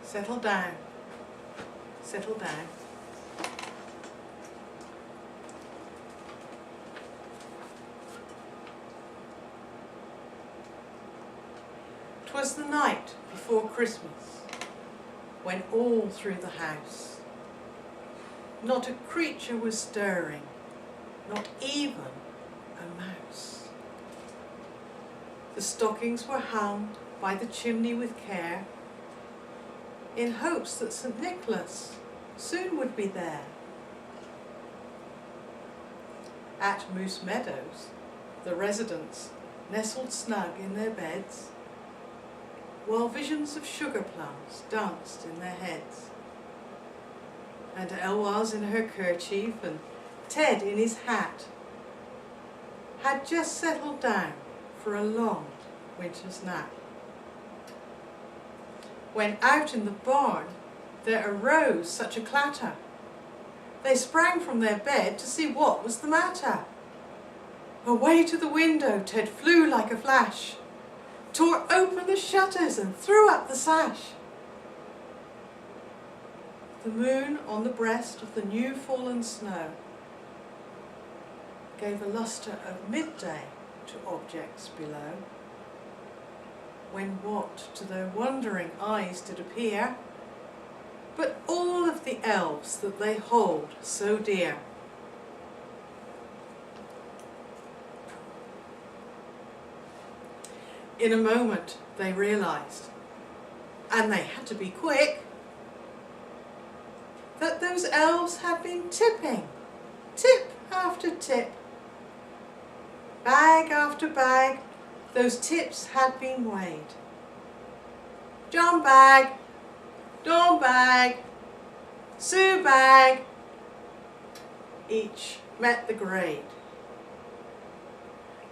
Settle down. Settle down. "'Twas the night before Christmas, when all through the house not a creature was stirring, not even a mouse. The stockings were hung by the chimney with care, in hopes that St. Nicholas soon would be there. At Meadows, the residents nestled snug in their beds, while visions of sugar plums danced in their heads. And Twas in her kerchief and Ted in his hat had just settled down for a long winter's nap, when out in the barn there arose such a clatter. They sprang from their bed to see what was the matter. Away to the window Ted flew like a flash, tore open the shutters and threw up the sash. The moon on the breast of the new fallen snow gave a lustre of midday to objects below, when what to their wondering eyes did appear but all of the elves that they hold so dear. In a moment they realised, and they had to be quick, that those elves had been tipping, tip after tip. Bag after bag, those tips had been weighed. John bag, Dawn bag, Sue bag, each met the grade.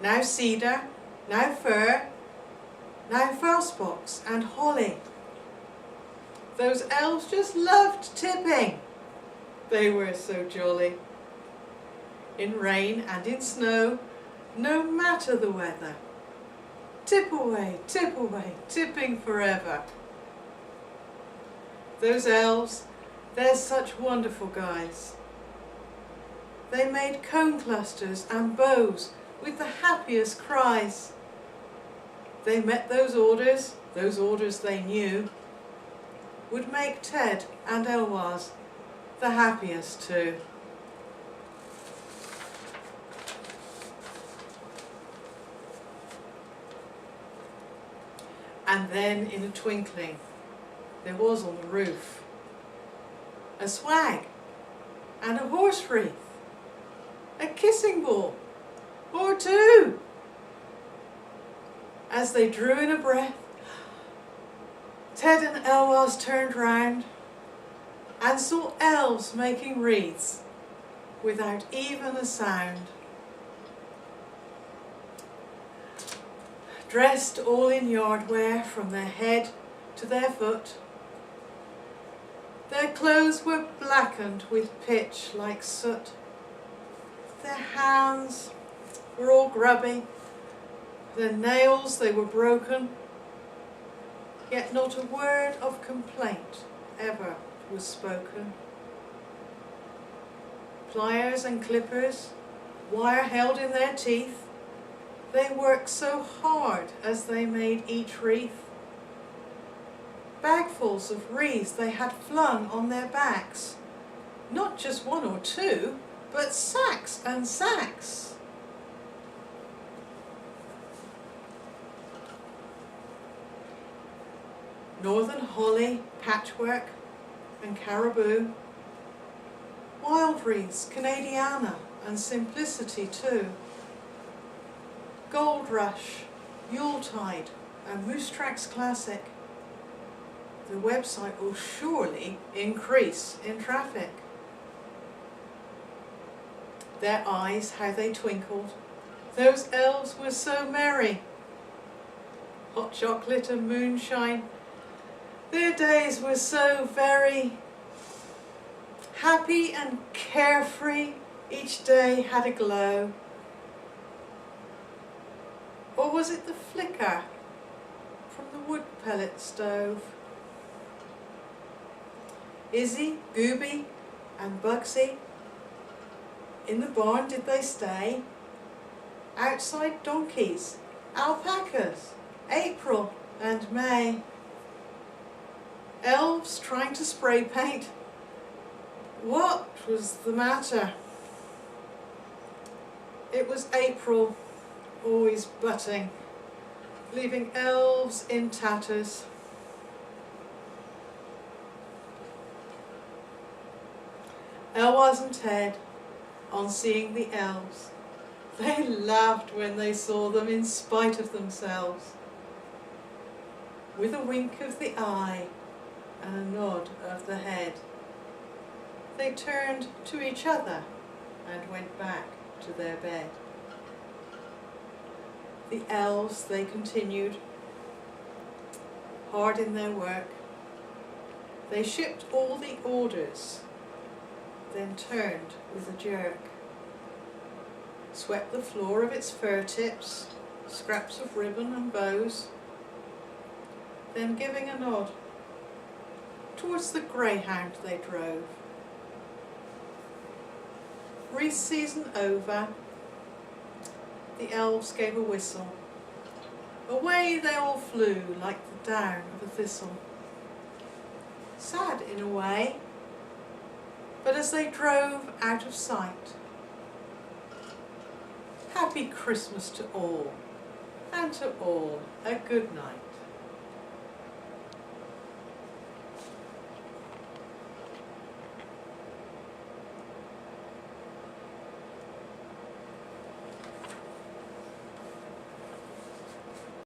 Now cedar, now fir, now frost-box and holly. Those elves just loved tipping. They were so jolly. In rain and in snow, no matter the weather, tip away, tipping forever. Those elves, they're such wonderful guys. They made cone clusters and bows with the happiest cries. They met those orders they knew, would make Ted and Twas the happiest too. And then in a twinkling, there was on the roof a swag and a horse wreath, a kissing ball or two. As they drew in a breath, Ted and Twas turned round and saw elves making wreaths without even a sound. Dressed all in yard wear from their head to their foot, their clothes were blackened with pitch like soot. Their hands were all grubby, their nails they were broken, yet not a word of complaint ever was spoken. Pliers and clippers, wire held in their teeth, they worked so hard as they made each wreath. Bagfuls of wreaths they had flung on their backs, not just one or two, but sacks and sacks. Northern holly, patchwork and caribou, wild wreaths, Canadiana and simplicity too, Gold Rush, Yuletide and Moose Tracks Classic. The website will surely increase in traffic. Their eyes, how they twinkled. Those elves were so merry. Hot chocolate and moonshine. Their days were so very happy and carefree. Each day had a glow. Or was it the flicker from the wood pellet stove? Izzy, Gooby and Bugsy. In the barn did they stay. Outside donkeys, alpacas, April and May. Elves trying to spray paint. What was the matter? It was April, always butting, leaving elves in tatters. Elwaz and Ted, on seeing the elves, they laughed when they saw them in spite of themselves. With a wink of the eye and a nod of the head, they turned to each other and went back to their bed. The elves, they continued, hard in their work. They shipped all the orders, then turned with a jerk, swept the floor of its fir tips, scraps of ribbon and bows, then giving a nod, towards the greyhound they drove. Wreath season over, the elves gave a whistle. Away they all flew like the down of a thistle. Sad in a way, but as they drove out of sight, happy Christmas to all, and to all a good night.